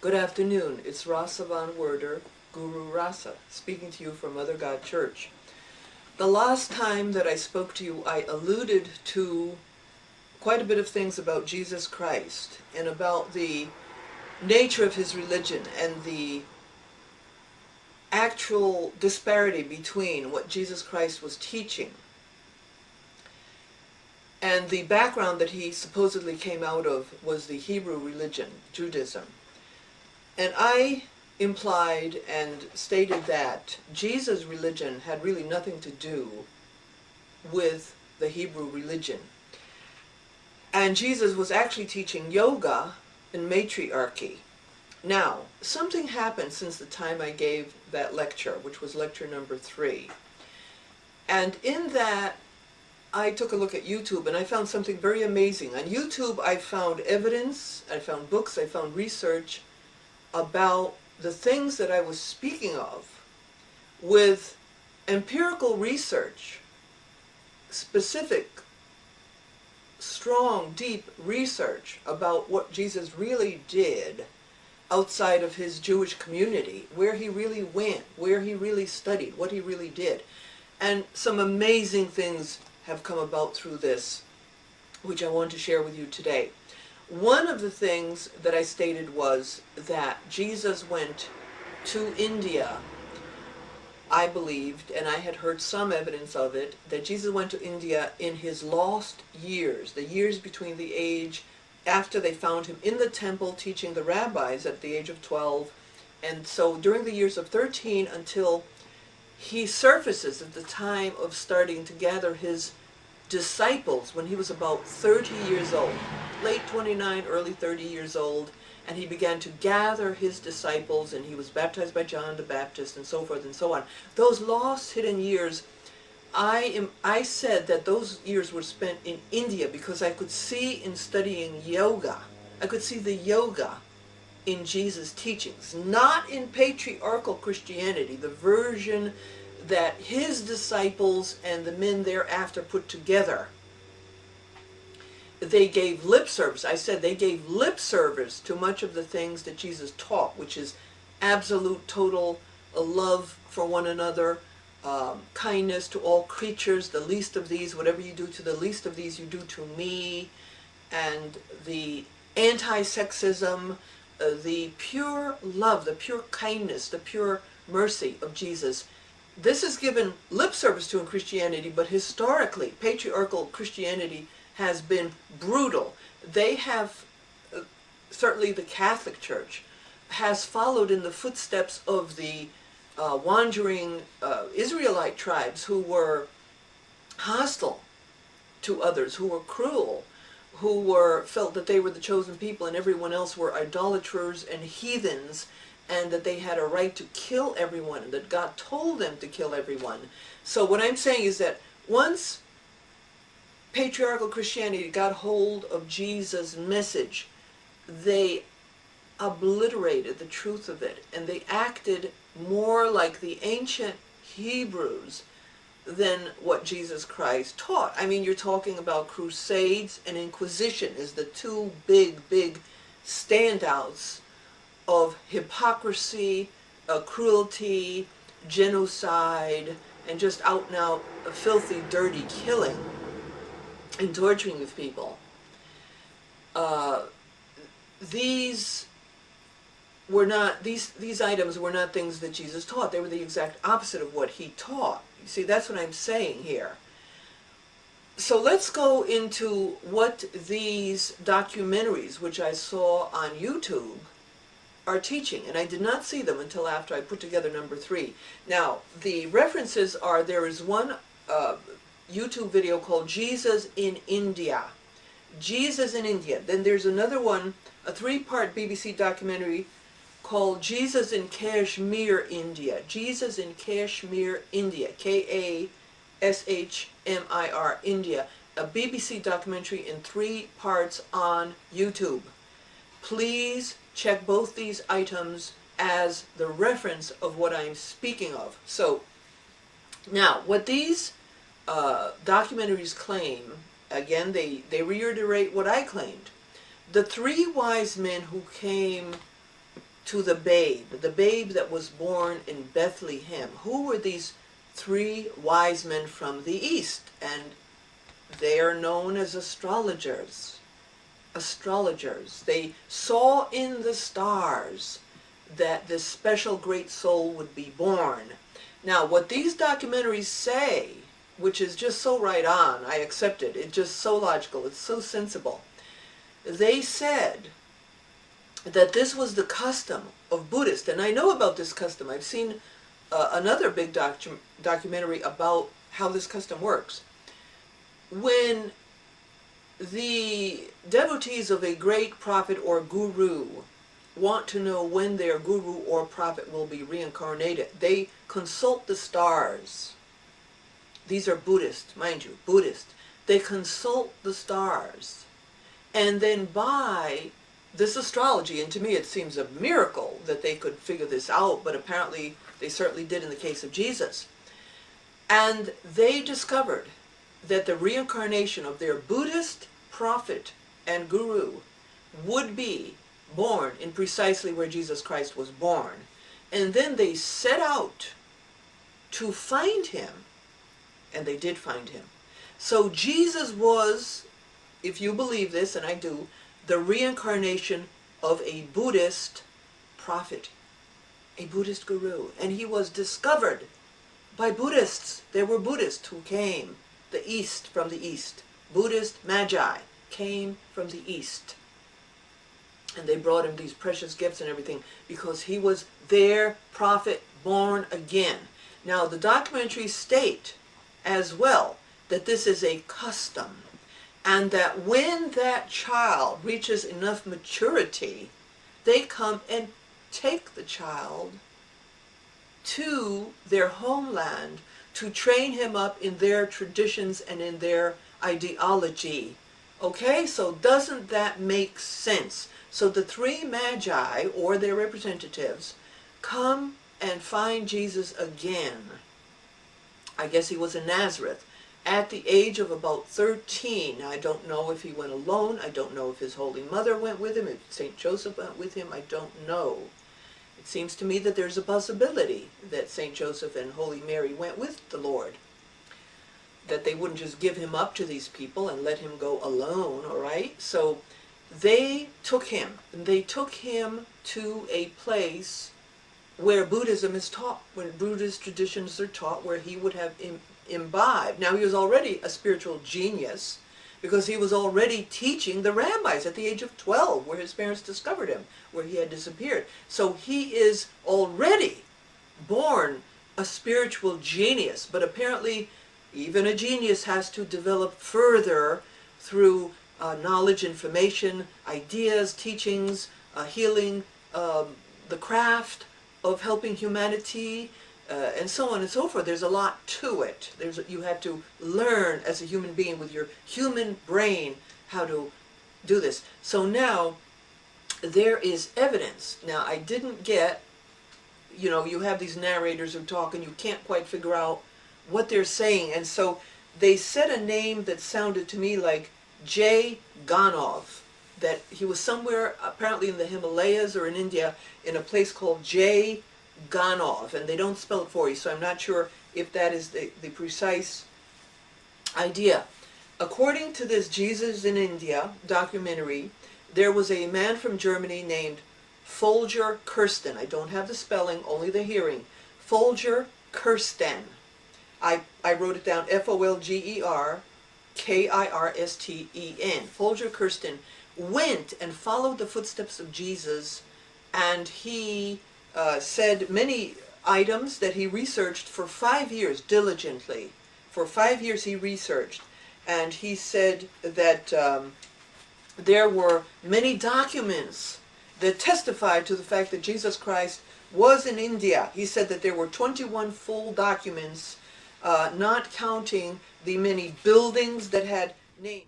Good afternoon. It's Rasa Von Werder, Guru Rasa, speaking to you from Mother God Church. The last time that I spoke to you, I alluded to quite a bit of things about Jesus Christ and about the nature of his religion and the actual disparity between what Jesus Christ was teaching and the background that he supposedly came out of was the Hebrew religion, Judaism. And I implied and stated that Jesus' religion had really nothing to do with the Hebrew religion. And Jesus was actually teaching yoga and matriarchy. Now, something happened since the time I gave that lecture, which was lecture number 3. And in that, I took a look at YouTube and I found something very amazing. On YouTube, I found evidence, I found books, I found research about the things that I was speaking of with empirical research, specific, strong, deep research about what Jesus really did outside of his Jewish community, where he really went, where he really studied, what he really did. And some amazing things have come about through this, which I want to share with you today. One of the things that I stated was that Jesus went to India. I believed, and I had heard some evidence of it, that Jesus went to India in his lost years, the years between the age after they found him in the temple teaching the rabbis at the age of 12, and so during the years of 13 until he surfaces at the time of starting to gather his disciples when he was about 30 years old, late 29, early 30 years old, and he began to gather his disciples, and he was baptized by John the Baptist, and so forth and so on. Those lost, hidden years, I said that those years were spent in India because I could see in studying yoga, I could see the yoga in Jesus' teachings, not in patriarchal Christianity, the version that his disciples and the men thereafter put together. They gave lip service. I said they gave lip service to much of the things that Jesus taught, which is absolute, total love for one another, kindness to all creatures, the least of these, whatever you do to the least of these, you do to me, and the anti-sexism, the pure love, the pure kindness, the pure mercy of Jesus. This is given lip service to in Christianity, but historically, patriarchal Christianity has been brutal. They have, certainly the Catholic Church, has followed in the footsteps of the wandering Israelite tribes who were hostile to others, who were cruel, who felt that they were the chosen people and everyone else were idolaters and heathens, and that they had a right to kill everyone, and that God told them to kill everyone. So what I'm saying is that once patriarchal Christianity got hold of Jesus' message, they obliterated the truth of it, and they acted more like the ancient Hebrews than what Jesus Christ taught. I mean, you're talking about crusades and inquisition as the two big standouts of hypocrisy, cruelty, genocide, and just out and out filthy, dirty killing and torturing of people. These items were not things that Jesus taught. They were the exact opposite of what he taught. You see, that's what I'm saying here. So let's go into what these documentaries, which I saw on YouTube, are teaching, and I did not see them until after I put together number 3. Now, the references are, there is one YouTube video called Jesus in India. Jesus in India. Then there's another one, a 3-part BBC documentary called Jesus in Kashmir, India. Jesus in Kashmir, India. Kashmir, India. A BBC documentary in 3 parts on YouTube. Please check both these items as the reference of what I'm speaking of. So, now, what these documentaries claim, again, they reiterate what I claimed. The 3 wise men who came to the babe that was born in Bethlehem. Who were these three wise men from the east? And they are known as astrologers. Astrologers. They saw in the stars that this special great soul would be born. Now, what these documentaries say, which is just so right on, I accept it, it's just so logical, it's so sensible. They said that this was the custom of Buddhists, and I know about this custom. I've seen another big documentary about how this custom works. When the devotees of a great prophet or guru want to know when their guru or prophet will be reincarnated, they consult the stars. These are Buddhist, mind you, Buddhist. They consult the stars. And then by this astrology, and to me it seems a miracle that they could figure this out, but apparently they certainly did in the case of Jesus. And they discovered that the reincarnation of their Buddhist prophet and guru would be born in precisely where Jesus Christ was born. And then they set out to find him, and they did find him. So Jesus was, if you believe this, and I do, the reincarnation of a Buddhist prophet, a Buddhist guru. And he was discovered by Buddhists. There were Buddhists who came the east, from the east. Buddhist magi came from the east. And they brought him these precious gifts and everything because he was their prophet born again. Now the documentaries state as well that this is a custom, and that when that child reaches enough maturity, they come and take the child to their homeland to train him up in their traditions and in their ideology. Okay, so doesn't that make sense? So the three magi, or their representatives, come and find Jesus again. I guess he was in Nazareth at the age of about 13. I don't know if he went alone. I don't know if his Holy Mother went with him, if St. Joseph went with him. I don't know. It seems to me that there's a possibility that St. Joseph and Holy Mary went with the Lord, that they wouldn't just give him up to these people and let him go alone, all right? So they took him, and they took him to a place where Buddhism is taught, where Buddhist traditions are taught, where he would have imbibed. Now, he was already a spiritual genius because he was already teaching the rabbis at the age of 12, where his parents discovered him, where he had disappeared. So he is already born a spiritual genius, but apparently even a genius has to develop further through knowledge, information, ideas, teachings, healing, the craft of helping humanity, and so on and so forth. There's a lot to it. You have to learn as a human being with your human brain how to do this. So now there is evidence. Now I didn't get, you have these narrators who talk and you can't quite figure out what they're saying. And so they said a name that sounded to me like J. Ganov, that he was somewhere apparently in the Himalayas or in India in a place called J. Ganov, and they don't spell it for you, so I'm not sure if that is the precise idea. According to this Jesus in India documentary, there was a man from Germany named Folger Kirsten. I don't have the spelling, only the hearing. Folger Kirsten. I wrote it down, Folgerkirsten. Folger Kirsten went and followed the footsteps of Jesus, and he said many items that he researched for 5 years diligently. For 5 years he researched, and he said that there were many documents that testified to the fact that Jesus Christ was in India. He said that there were 21 full documents, not counting the many buildings that had names.